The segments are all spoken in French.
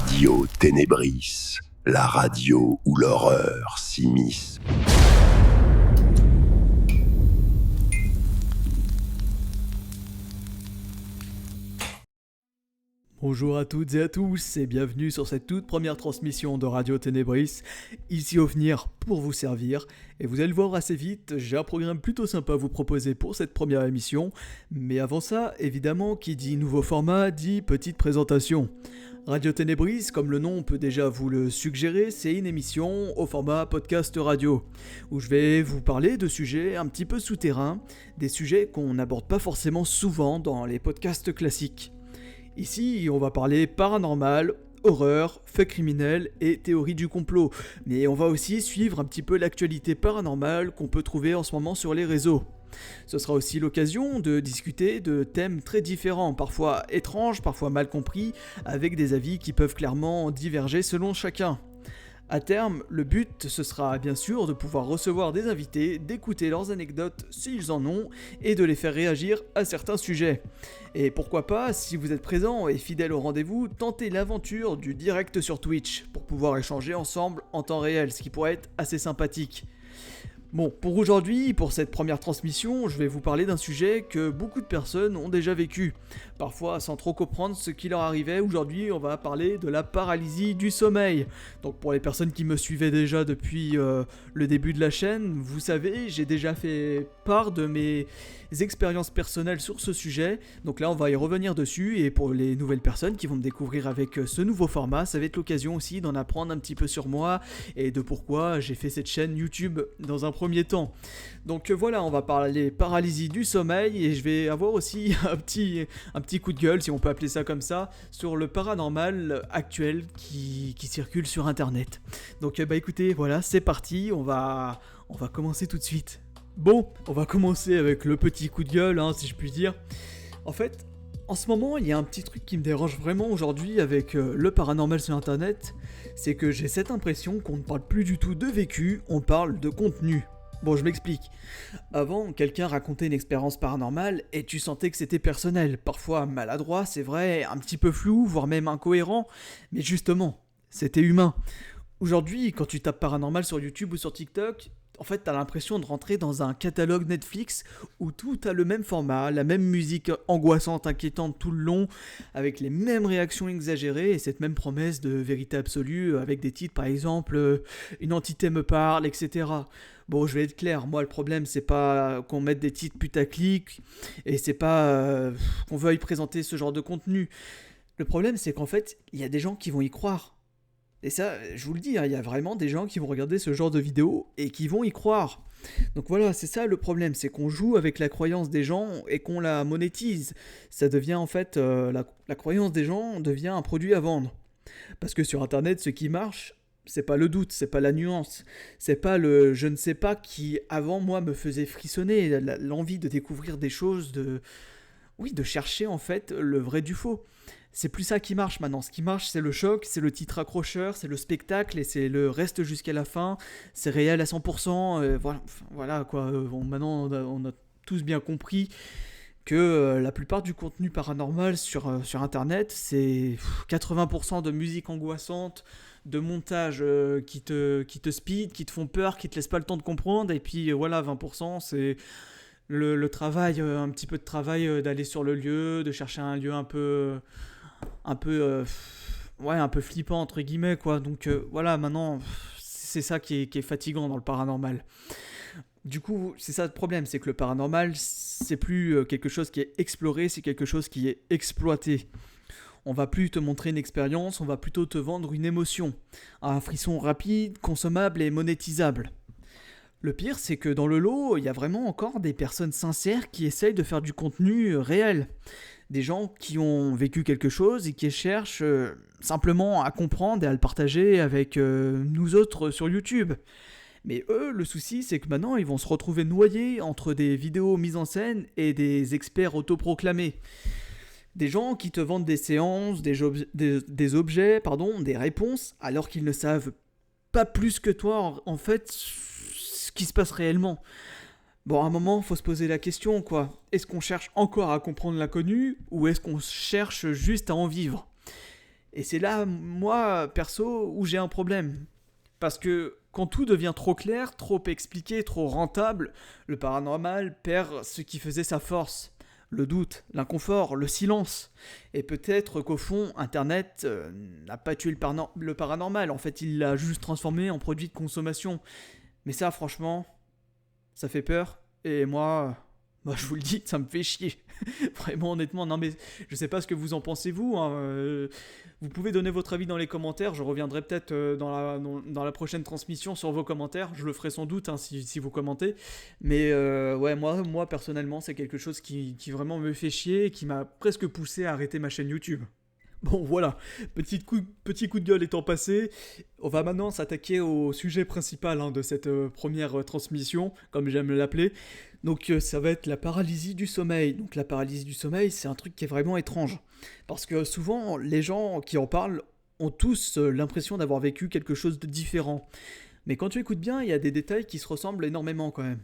Radio Ténébris, la radio où l'horreur s'immisce. Bonjour à toutes et à tous et bienvenue sur cette toute première transmission de Radio Ténébris, ici Ovenir pour vous servir. Et vous allez le voir assez vite, j'ai un programme plutôt sympa à vous proposer pour cette première émission. Mais avant ça, évidemment, qui dit nouveau format dit petite présentation. Radio Ténébris, comme le nom peut déjà vous le suggérer, c'est une émission au format podcast radio, où je vais vous parler de sujets un petit peu souterrains, des sujets qu'on n'aborde pas forcément souvent dans les podcasts classiques. Ici, on va parler paranormal, horreur, faits criminels et théories du complot. Mais on va aussi suivre un petit peu l'actualité paranormale qu'on peut trouver en ce moment sur les réseaux. Ce sera aussi l'occasion de discuter de thèmes très différents, parfois étranges, parfois mal compris, avec des avis qui peuvent clairement diverger selon chacun. À terme, le but, ce sera bien sûr de pouvoir recevoir des invités, d'écouter leurs anecdotes s'ils en ont, et de les faire réagir à certains sujets. Et pourquoi pas, si vous êtes présent et fidèle au rendez-vous, tenter l'aventure du direct sur Twitch, pour pouvoir échanger ensemble en temps réel, ce qui pourrait être assez sympathique. Bon, pour aujourd'hui, pour cette première transmission, je vais vous parler d'un sujet que beaucoup de personnes ont déjà vécu. Parfois sans trop comprendre ce qui leur arrivait, aujourd'hui on va parler de la paralysie du sommeil. Donc pour les personnes qui me suivaient déjà depuis le début de la chaîne, vous savez, j'ai déjà fait part de mes expériences personnelles sur ce sujet. Donc là on va y revenir dessus, et pour les nouvelles personnes qui vont me découvrir avec ce nouveau format, ça va être l'occasion aussi d'en apprendre un petit peu sur moi et de pourquoi j'ai fait cette chaîne YouTube dans un premier temps. Donc voilà, on va parler paralysie du sommeil, et je vais avoir aussi un petit coup de gueule, si on peut appeler ça comme ça, sur le paranormal actuel qui circule sur internet. Donc écoutez, voilà, c'est parti, on va commencer tout de suite. Bon, on va commencer avec le petit coup de gueule, si je puis dire. En fait, en ce moment, il y a un petit truc qui me dérange vraiment aujourd'hui avec le paranormal sur internet, c'est que j'ai cette impression qu'on ne parle plus du tout de vécu, on parle de contenu. Bon, je m'explique. Avant, quelqu'un racontait une expérience paranormale et tu sentais que c'était personnel, parfois maladroit, c'est vrai, un petit peu flou, voire même incohérent, mais justement, c'était humain. Aujourd'hui, quand tu tapes paranormal sur YouTube ou sur TikTok, en fait, t'as l'impression de rentrer dans un catalogue Netflix où tout a le même format, la même musique angoissante, inquiétante tout le long, avec les mêmes réactions exagérées et cette même promesse de vérité absolue, avec des titres par exemple « Une entité me parle », etc. Bon, je vais être clair, moi le problème c'est pas qu'on mette des titres putaclic et c'est pas qu'on veuille présenter ce genre de contenu. Le problème c'est qu'en fait, il y a des gens qui vont y croire. Et ça, je vous le dis, il y a vraiment des gens qui vont regarder ce genre de vidéos et qui vont y croire. Donc voilà, c'est ça le problème, c'est qu'on joue avec la croyance des gens et qu'on la monétise. Ça devient en fait, la croyance des gens devient un produit à vendre. Parce que sur internet, ce qui marche, c'est pas le doute, c'est pas la nuance, c'est pas le je ne sais pas qui avant moi me faisait frissonner, l'envie de découvrir des choses, de chercher en fait le vrai du faux. C'est plus ça qui marche maintenant. Ce qui marche, c'est le choc, c'est le titre accrocheur, c'est le spectacle et c'est le reste jusqu'à la fin. C'est réel à 100%. Voilà quoi. Maintenant, on a tous bien compris que la plupart du contenu paranormal sur Internet, c'est 80% de musique angoissante, de montage qui te speed, qui te font peur, qui te laissent pas le temps de comprendre. Et puis 20%, c'est le travail, un petit peu de travail d'aller sur le lieu, de chercher un lieu un peu flippant entre guillemets quoi. Donc maintenant c'est ça qui est fatigant dans le paranormal. Du coup, c'est ça le problème, c'est que le paranormal c'est plus quelque chose qui est exploré, c'est quelque chose qui est exploité. On va plus te montrer une expérience, on va plutôt te vendre une émotion, un frisson rapide, consommable et monétisable. Le pire, c'est que dans le lot, il y a vraiment encore des personnes sincères qui essayent de faire du contenu réel. Des gens qui ont vécu quelque chose et qui cherchent simplement à comprendre et à le partager avec nous autres sur YouTube. Mais eux, le souci, c'est que maintenant, ils vont se retrouver noyés entre des vidéos mises en scène et des experts autoproclamés. Des gens qui te vendent des séances, des objets, des réponses, alors qu'ils ne savent pas plus que toi, en fait, ce qui se passe réellement. Bon, à un moment, faut se poser la question, quoi. Est-ce qu'on cherche encore à comprendre l'inconnu, ou est-ce qu'on cherche juste à en vivre ? Et c'est là, moi, perso, où j'ai un problème. Parce que quand tout devient trop clair, trop expliqué, trop rentable, le paranormal perd ce qui faisait sa force. Le doute, l'inconfort, le silence. Et peut-être qu'au fond, Internet n'a pas tué le paranormal. En fait, il l'a juste transformé en produit de consommation. Mais ça, franchement, ça fait peur. Et moi, je vous le dis, ça me fait chier. Vraiment, honnêtement, non mais je sais pas ce que vous en pensez vous. Hein, vous pouvez donner votre avis dans les commentaires. Je reviendrai peut-être dans la prochaine transmission sur vos commentaires. Je le ferai sans doute hein, si vous commentez. Mais ouais, moi personnellement, c'est quelque chose qui vraiment me fait chier et qui m'a presque poussé à arrêter ma chaîne YouTube. Bon voilà, petit coup de gueule étant passé, on va maintenant s'attaquer au sujet principal hein, de cette première transmission, comme j'aime l'appeler. Donc ça va être la paralysie du sommeil. Donc la paralysie du sommeil, c'est un truc qui est vraiment étrange. Parce que souvent, les gens qui en parlent ont tous l'impression d'avoir vécu quelque chose de différent. Mais quand tu écoutes bien, il y a des détails qui se ressemblent énormément quand même.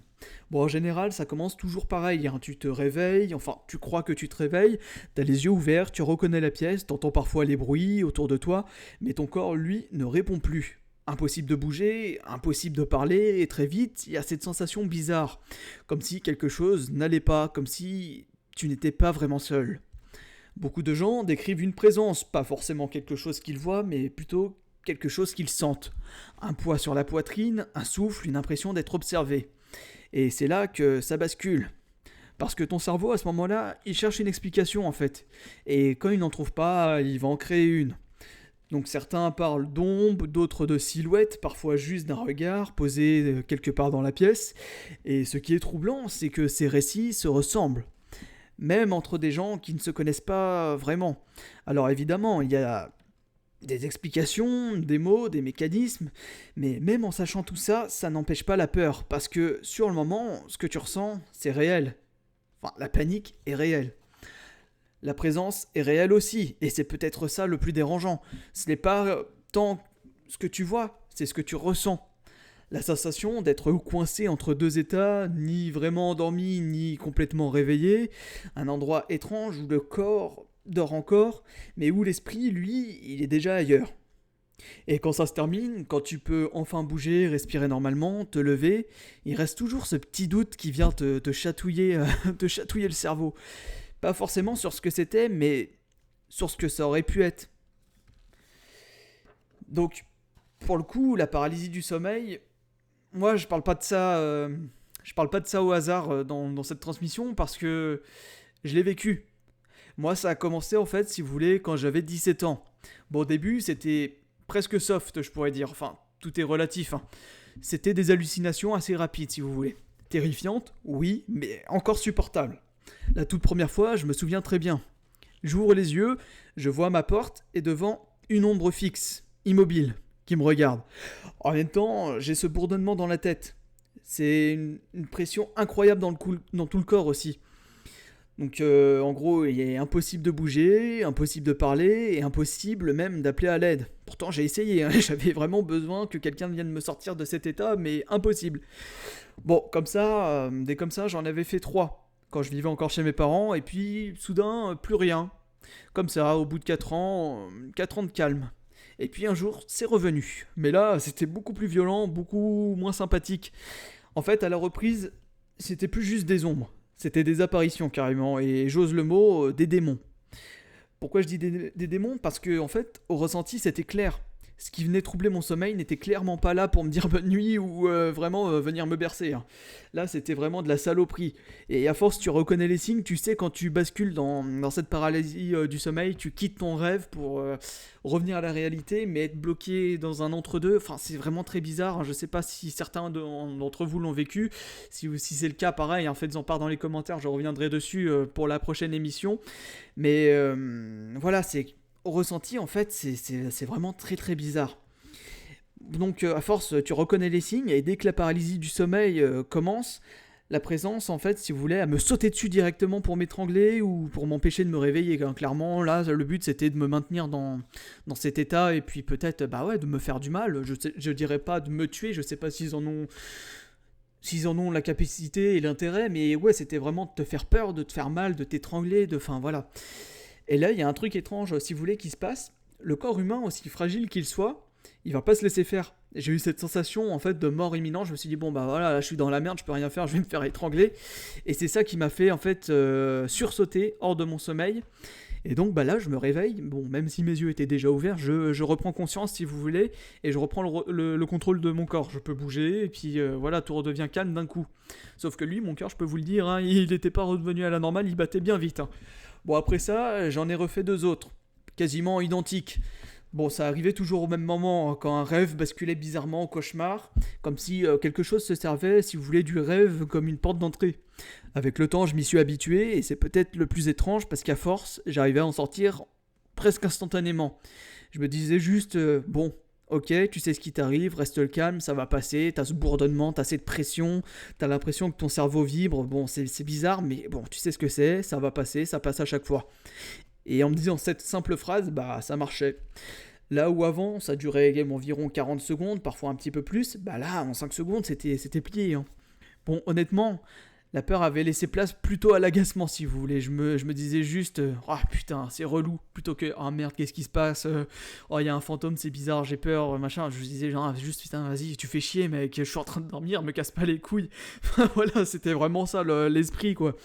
Bon, en général, ça commence toujours pareil, hein. Tu te réveilles, enfin, tu crois que tu te réveilles, t'as les yeux ouverts, tu reconnais la pièce, t'entends parfois les bruits autour de toi, mais ton corps, lui, ne répond plus. Impossible de bouger, impossible de parler, et très vite, il y a cette sensation bizarre, comme si quelque chose n'allait pas, comme si tu n'étais pas vraiment seul. Beaucoup de gens décrivent une présence, pas forcément quelque chose qu'ils voient, mais plutôt quelque chose qu'ils sentent. Un poids sur la poitrine, un souffle, une impression d'être observé. Et c'est là que ça bascule. Parce que ton cerveau, à ce moment-là, il cherche une explication en fait. Et quand il n'en trouve pas, il va en créer une. Donc certains parlent d'ombre, d'autres de silhouette, parfois juste d'un regard posé quelque part dans la pièce. Et ce qui est troublant, c'est que ces récits se ressemblent. Même entre des gens qui ne se connaissent pas vraiment. Alors évidemment, il y a des explications, des mots, des mécanismes, mais même en sachant tout ça, ça n'empêche pas la peur, parce que sur le moment, ce que tu ressens, c'est réel. Enfin, la panique est réelle. La présence est réelle aussi, et c'est peut-être ça le plus dérangeant. Ce n'est pas tant ce que tu vois, c'est ce que tu ressens. La sensation d'être coincé entre deux états, ni vraiment endormi, ni complètement réveillé, un endroit étrange où le corps dort encore, mais où l'esprit, lui, il est déjà ailleurs. Et quand ça se termine, quand tu peux enfin bouger, respirer normalement, te lever, il reste toujours ce petit doute qui vient te chatouiller, te chatouiller le cerveau. Pas forcément sur ce que c'était, mais sur ce que ça aurait pu être. Donc, pour le coup, la paralysie du sommeil, moi je parle pas de ça, au hasard dans cette transmission parce que je l'ai vécu. Moi, ça a commencé en fait, si vous voulez, quand j'avais 17 ans. Bon, au début, c'était presque soft, je pourrais dire. Enfin, tout est relatif. Hein. C'était des hallucinations assez rapides, si vous voulez. Terrifiantes, oui, mais encore supportables. La toute première fois, je me souviens très bien. J'ouvre les yeux, je vois ma porte et devant, une ombre fixe, immobile, qui me regarde. En même temps, j'ai ce bourdonnement dans la tête. C'est une pression incroyable dans tout le corps aussi. Donc en gros, il est impossible de bouger, impossible de parler et impossible même d'appeler à l'aide. Pourtant j'ai essayé, hein, j'avais vraiment besoin que quelqu'un vienne me sortir de cet état, mais impossible. Bon, dès comme ça, j'en avais fait 3, quand je vivais encore chez mes parents, et puis soudain, plus rien. Comme ça, au bout de 4 ans, 4 ans de calme. Et puis un jour, c'est revenu. Mais là, c'était beaucoup plus violent, beaucoup moins sympathique. En fait, à la reprise, c'était plus juste des ombres. C'était des apparitions carrément, et j'ose le mot, des démons. Pourquoi je dis des démons ? Parce que, en fait, au ressenti, c'était clair. Ce qui venait troubler mon sommeil n'était clairement pas là pour me dire bonne nuit ou vraiment venir me bercer. Hein. Là, c'était vraiment de la saloperie. Et à force, tu reconnais les signes, tu sais quand tu bascules dans cette paralysie du sommeil, tu quittes ton rêve pour revenir à la réalité, mais être bloqué dans un entre-deux, enfin, c'est vraiment très bizarre. Hein. Je sais pas si certains d'entre vous l'ont vécu. Si c'est le cas, pareil, hein, faites-en part dans les commentaires, je reviendrai dessus pour la prochaine émission. Mais voilà, au ressenti, en fait, c'est vraiment très très bizarre. Donc, à force, tu reconnais les signes, et dès que la paralysie du sommeil commence, la présence, en fait, si vous voulez, à me sauter dessus directement pour m'étrangler ou pour m'empêcher de me réveiller. Hein. Clairement, là, le but, c'était de me maintenir dans cet état et puis peut-être, de me faire du mal. Je dirais pas de me tuer, je sais pas s'ils en ont la capacité et l'intérêt, mais ouais, c'était vraiment de te faire peur, de te faire mal, de t'étrangler, enfin voilà. Et là, il y a un truc étrange, si vous voulez, qui se passe. le corps humain, aussi fragile qu'il soit, il va pas se laisser faire. J'ai eu cette sensation en fait de mort imminente. Je me suis dit bon bah voilà, là, je suis dans la merde, je peux rien faire, je vais me faire étrangler. Et c'est ça qui m'a fait en fait sursauter hors de mon sommeil. Et donc bah là je me réveille. Bon, même si mes yeux étaient déjà ouverts, je reprends conscience si vous voulez et je reprends le contrôle de mon corps. Je peux bouger et puis voilà, tout redevient calme d'un coup. Sauf que lui, mon cœur, je peux vous le dire, hein, il n'était pas revenu à la normale, il battait bien vite. Hein. Bon après ça, j'en ai refait 2 autres, quasiment identiques. Bon, ça arrivait toujours au même moment, hein, quand un rêve basculait bizarrement en cauchemar, comme si quelque chose se servait, si vous voulez, du rêve comme une porte d'entrée. Avec le temps, je m'y suis habitué, et c'est peut-être le plus étrange, parce qu'à force, j'arrivais à en sortir presque instantanément. Je me disais juste, bon, ok, tu sais ce qui t'arrive, reste calme, ça va passer, t'as ce bourdonnement, t'as cette pression, t'as l'impression que ton cerveau vibre, bon, c'est bizarre, mais bon, tu sais ce que c'est, ça va passer, ça passe à chaque fois. Et en me disant cette simple phrase, bah ça marchait. Là où avant, ça durait environ 40 secondes, parfois un petit peu plus, bah là, en 5 secondes, c'était plié. Hein. Bon, honnêtement, la peur avait laissé place plutôt à l'agacement, si vous voulez. Je me disais juste, ah putain, c'est relou, plutôt que, ah merde, qu'est-ce qui se passe, oh, il y a un fantôme, c'est bizarre, j'ai peur, machin. Je me disais, genre, juste, putain, vas-y, tu fais chier, mec, je suis en train de dormir, me casse pas les couilles. Voilà, c'était vraiment ça, l'esprit, quoi.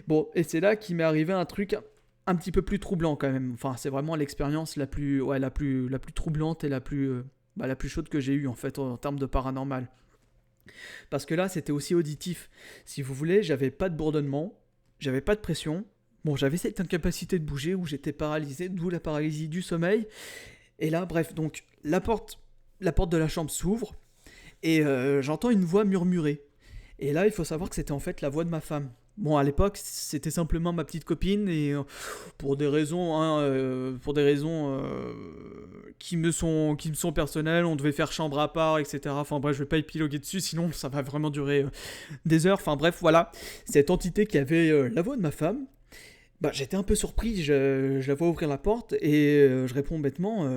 Bon, et c'est là qu'il m'est arrivé un truc un petit peu plus troublant quand même. Enfin, c'est vraiment l'expérience la plus troublante et la plus chaude que j'ai eue en fait en termes de paranormal. Parce que là, c'était aussi auditif. Si vous voulez, j'avais pas de bourdonnement, j'avais pas de pression. Bon, j'avais cette incapacité de bouger où j'étais paralysé, d'où la paralysie du sommeil. Et là, bref, donc la porte de la chambre s'ouvre et j'entends une voix murmurer. Et là, il faut savoir que c'était en fait la voix de ma femme. Bon, à l'époque, c'était simplement ma petite copine et pour des raisons, qui me sont personnelles, on devait faire chambre à part, etc. Enfin bref, je vais pas épiloguer dessus, sinon ça va vraiment durer des heures. Enfin bref, voilà, cette entité qui avait la voix de ma femme. Bah, j'étais un peu surpris, je la vois ouvrir la porte et je réponds bêtement.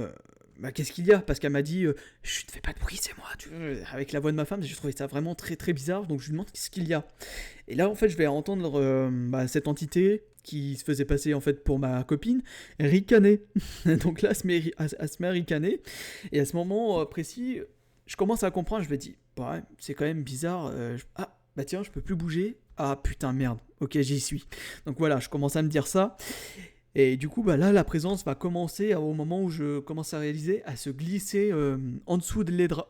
Bah, qu'est-ce qu'il y a? Parce qu'elle m'a dit chut, fais pas de bruit, c'est moi. Avec la voix de ma femme, j'ai trouvé ça vraiment très très bizarre, donc je lui demande qu'est-ce qu'il y a. Et là, en fait, je vais entendre cette entité qui se faisait passer en fait pour ma copine ricaner. Donc là, elle se met à ricaner. Et à ce moment précis, je commence à comprendre. Je me dis, bah, c'est quand même bizarre. Ah, bah tiens, je peux plus bouger. Ah putain, merde. Ok, j'y suis. Donc voilà, je commence à me dire ça. Et du coup, bah là, la présence va commencer au moment où je commence à réaliser, à se glisser en dessous des draps.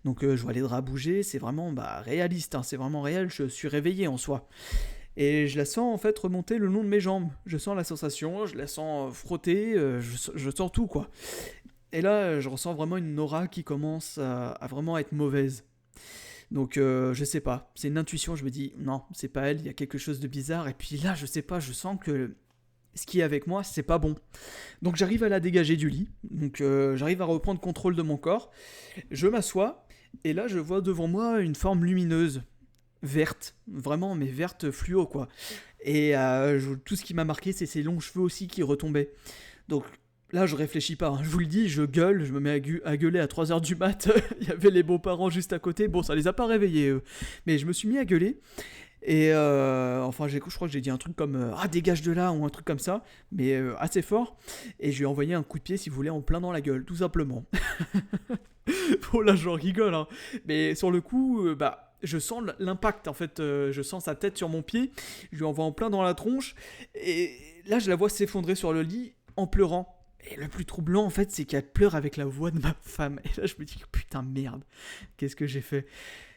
Donc je vois les draps bouger, c'est vraiment réaliste, hein, c'est vraiment réel, je suis réveillé en soi. Et je la sens en fait remonter le long de mes jambes. Je sens la sensation, je la sens frotter, je sens tout quoi. Et là, je ressens vraiment une aura qui commence à vraiment être mauvaise. Donc je sais pas, c'est une intuition, je me dis non, c'est pas elle, il y a quelque chose de bizarre. Et puis là, je sais pas, je sens que ce qui est avec moi, c'est pas bon. Donc j'arrive à la dégager du lit, donc j'arrive à reprendre contrôle de mon corps. Je m'assois, et là je vois devant moi une forme lumineuse, verte, vraiment, mais verte fluo quoi. Et tout ce qui m'a marqué, c'est ses longs cheveux aussi qui retombaient. Donc là je réfléchis pas, hein. Je vous le dis, je gueule, je me mets à gueuler à 3h du mat. Il y avait les beaux-parents juste à côté, bon ça les a pas réveillés eux. Mais je me suis mis à gueuler. Et enfin, je crois que j'ai dit un truc comme ah, dégage de là, ou un truc comme ça, mais assez fort. Et je lui ai envoyé un coup de pied, si vous voulez, en plein dans la gueule, tout simplement. Bon, là, j'en rigole, hein. Mais sur le coup, je sens l'impact, en fait. Je sens sa tête sur mon pied, je lui envoie en plein dans la tronche. Et là, je la vois s'effondrer sur le lit en pleurant. Et le plus troublant, en fait, c'est qu'elle pleure avec la voix de ma femme. Et là, je me dis, putain, merde, qu'est-ce que j'ai fait?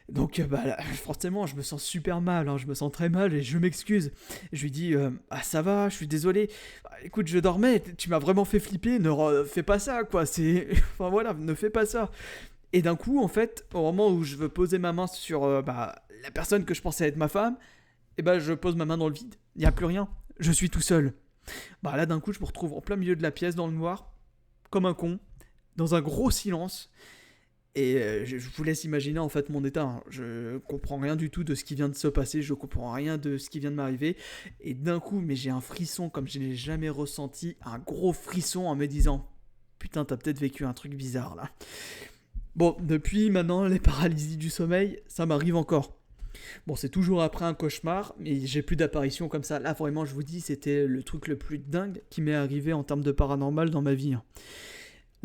Donc là, forcément je me sens super mal, hein, je me sens très mal et je m'excuse. Je lui dis ah ça va, je suis désolé. Écoute, je dormais, tu m'as vraiment fait flipper, fais pas ça quoi, c'est enfin voilà, ne fais pas ça. Et d'un coup en fait, au moment où je veux poser ma main sur la personne que je pensais être ma femme, et je pose ma main dans le vide, il y a plus rien. Je suis tout seul. Là d'un coup, je me retrouve en plein milieu de la pièce dans le noir comme un con, dans un gros silence. Et je vous laisse imaginer en fait mon état, hein. Je comprends rien du tout de ce qui vient de se passer, je comprends rien de ce qui vient de m'arriver. Et d'un coup, mais j'ai un frisson comme je n'ai jamais ressenti, un gros frisson en me disant « Putain, t'as peut-être vécu un truc bizarre là ». Bon, depuis maintenant, les paralysies du sommeil, ça m'arrive encore. Bon, c'est toujours après un cauchemar, mais j'ai plus d'apparitions comme ça. Là, vraiment, je vous dis, c'était le truc le plus dingue qui m'est arrivé en termes de paranormal dans ma vie, hein.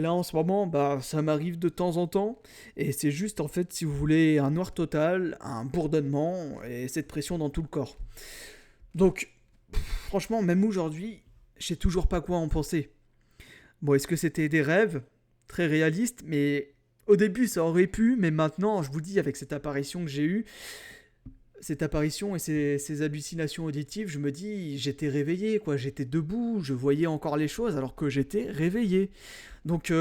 Là, en ce moment, bah, ça m'arrive de temps en temps, et c'est juste, en fait, si vous voulez, un noir total, un bourdonnement, et cette pression dans tout le corps. Donc, franchement, même aujourd'hui, je sais toujours pas quoi en penser. Bon, est-ce que c'était des rêves très réalistes, mais au début, ça aurait pu, mais maintenant, je vous dis, avec cette apparition que j'ai eue, cette apparition et ces hallucinations auditives, je me dis, j'étais réveillé, quoi, j'étais debout, je voyais encore les choses alors que j'étais réveillé. Donc,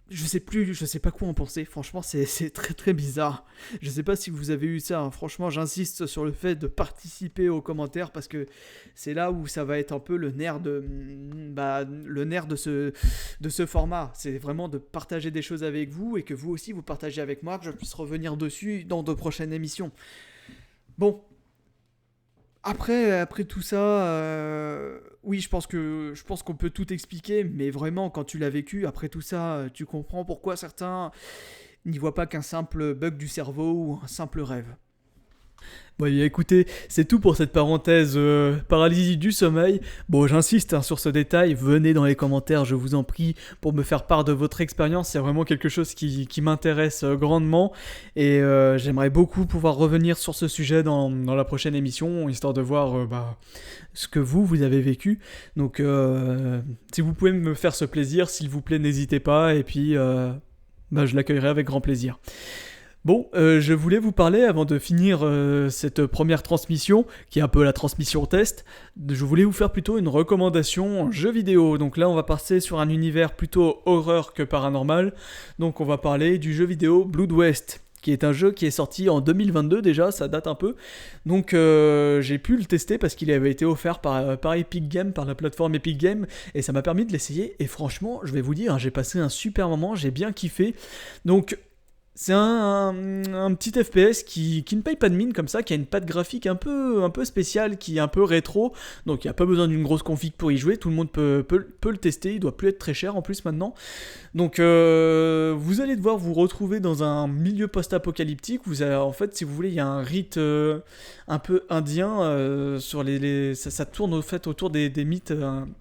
je sais pas quoi en penser, franchement, c'est très très bizarre. Je sais pas si vous avez eu ça, hein. Franchement, j'insiste sur le fait de participer aux commentaires parce que c'est là où ça va être un peu le nerf de ce format. C'est vraiment de partager des choses avec vous et que vous aussi vous partagez avec moi, que je puisse revenir dessus dans de prochaines émissions. Bon, après tout ça, oui, je pense qu'on peut tout expliquer, mais vraiment, quand tu l'as vécu, après tout ça, tu comprends pourquoi certains n'y voient pas qu'un simple bug du cerveau ou un simple rêve. Bon, écoutez, c'est tout pour cette parenthèse paralysie du sommeil. Bon, j'insiste, hein, sur ce détail, venez dans les commentaires, je vous en prie, pour me faire part de votre expérience. C'est vraiment quelque chose qui m'intéresse grandement et j'aimerais beaucoup pouvoir revenir sur ce sujet dans la prochaine émission, histoire de voir ce que vous avez vécu. Donc, si vous pouvez me faire ce plaisir, s'il vous plaît, n'hésitez pas et puis je l'accueillerai avec grand plaisir. Bon, je voulais vous parler, avant de finir cette première transmission, qui est un peu la transmission test, je voulais vous faire plutôt une recommandation en jeu vidéo. Donc là, on va passer sur un univers plutôt horreur que paranormal. Donc on va parler du jeu vidéo Blood West, qui est un jeu qui est sorti en 2022 déjà, ça date un peu. Donc j'ai pu le tester parce qu'il avait été offert par Epic Games, par la plateforme Epic Games, et ça m'a permis de l'essayer. Et franchement, je vais vous dire, j'ai passé un super moment, j'ai bien kiffé. Donc c'est un petit FPS qui ne paye pas de mine comme ça, qui a une patte graphique un peu spéciale, qui est un peu rétro, donc il n'y a pas besoin d'une grosse config pour y jouer, tout le monde peut le tester, il doit plus être très cher en plus maintenant. Donc vous allez devoir vous retrouver dans un milieu post-apocalyptique, en fait, si vous voulez, il y a un rite un peu indien, ça tourne au fait autour des mythes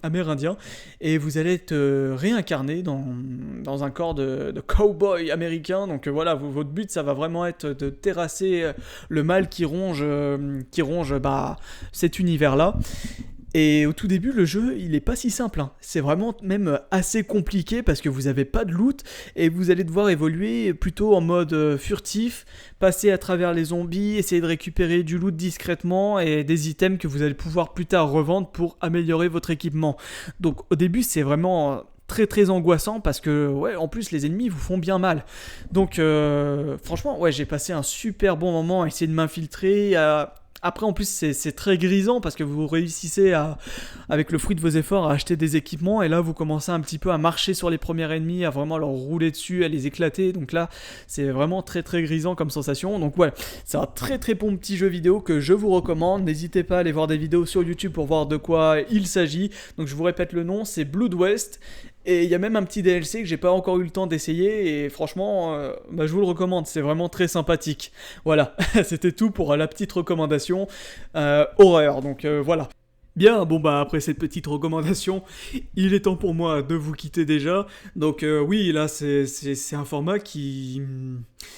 amérindiens, et vous allez être réincarné dans un corps de cow-boy américain, donc voilà, votre but, ça va vraiment être de terrasser le mal qui ronge cet univers-là. Et au tout début, le jeu, il est pas si simple, hein. C'est vraiment même assez compliqué parce que vous avez pas de loot et vous allez devoir évoluer plutôt en mode furtif, passer à travers les zombies, essayer de récupérer du loot discrètement et des items que vous allez pouvoir plus tard revendre pour améliorer votre équipement. Donc au début, c'est vraiment très très angoissant parce que ouais, en plus les ennemis vous font bien mal. Donc franchement, ouais, j'ai passé un super bon moment à essayer de m'infiltrer. Après, en plus, c'est très grisant parce que vous réussissez avec le fruit de vos efforts à acheter des équipements et là, vous commencez un petit peu à marcher sur les premiers ennemis, à vraiment leur rouler dessus, à les éclater. Donc là, c'est vraiment très très grisant comme sensation. Donc ouais, c'est un très très bon petit jeu vidéo que je vous recommande. N'hésitez pas à aller voir des vidéos sur YouTube pour voir de quoi il s'agit. Donc je vous répète le nom, c'est Blood West. Et il y a même un petit DLC que j'ai pas encore eu le temps d'essayer et franchement, je vous le recommande, c'est vraiment très sympathique. Voilà, c'était tout pour la petite recommandation horreur, donc voilà. Bien, après cette petite recommandation, il est temps pour moi de vous quitter déjà. Donc oui, là c'est un format qui...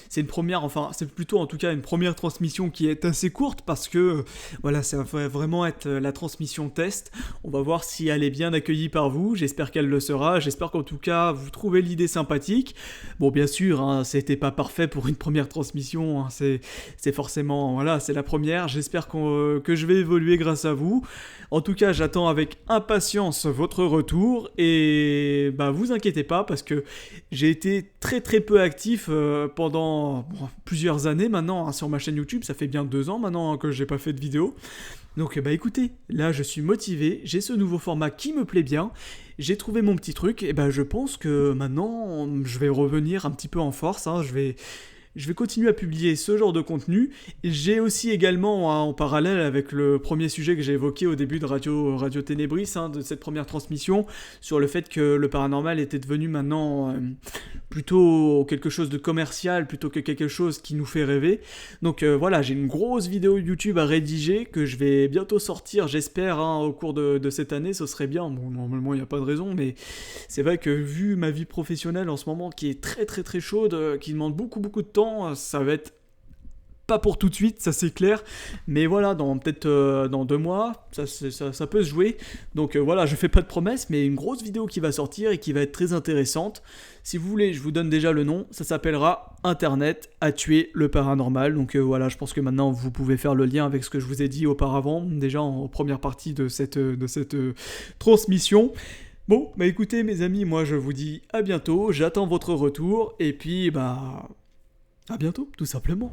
C'est une première, enfin c'est plutôt en tout cas une première transmission qui est assez courte parce que voilà, ça va vraiment être la transmission test. On va voir si elle est bien accueillie par vous, j'espère qu'elle le sera, j'espère qu'en tout cas vous trouvez l'idée sympathique. Bon bien sûr, hein, c'était pas parfait pour une première transmission, hein, c'est forcément, voilà, c'est la première, j'espère que je vais évoluer grâce à vous. En tout cas, j'attends avec impatience votre retour et vous inquiétez pas parce que j'ai été très très peu actif pendant plusieurs années maintenant, hein, sur ma chaîne YouTube. Ça fait bien 2 ans maintenant, hein, que j'ai pas fait de vidéo. Donc écoutez, là je suis motivé, j'ai ce nouveau format qui me plaît bien, j'ai trouvé mon petit truc et je pense que maintenant je vais revenir un petit peu en force, hein, je je vais continuer à publier ce genre de contenu. J'ai aussi également, en parallèle avec le premier sujet que j'ai évoqué au début de Radio Ténébris, de cette première transmission, sur le fait que le paranormal était devenu maintenant plutôt quelque chose de commercial plutôt que quelque chose qui nous fait rêver. Donc voilà, j'ai une grosse vidéo YouTube à rédiger que je vais bientôt sortir, j'espère, au cours de cette année, ce serait bien. Bon, normalement, il n'y a pas de raison, mais c'est vrai que vu ma vie professionnelle en ce moment qui est très très très chaude, qui demande beaucoup beaucoup de temps, ça va être pas pour tout de suite, ça c'est clair, mais voilà, peut-être dans 2 mois, ça peut se jouer. Donc voilà, je fais pas de promesses, mais une grosse vidéo qui va sortir et qui va être très intéressante. Si vous voulez, je vous donne déjà le nom, ça s'appellera Internet a tué le paranormal. Donc voilà, je pense que maintenant vous pouvez faire le lien avec ce que je vous ai dit auparavant, déjà en première partie de cette transmission. Bon, bah écoutez mes amis, moi je vous dis à bientôt, j'attends votre retour, et puis à bientôt, tout simplement.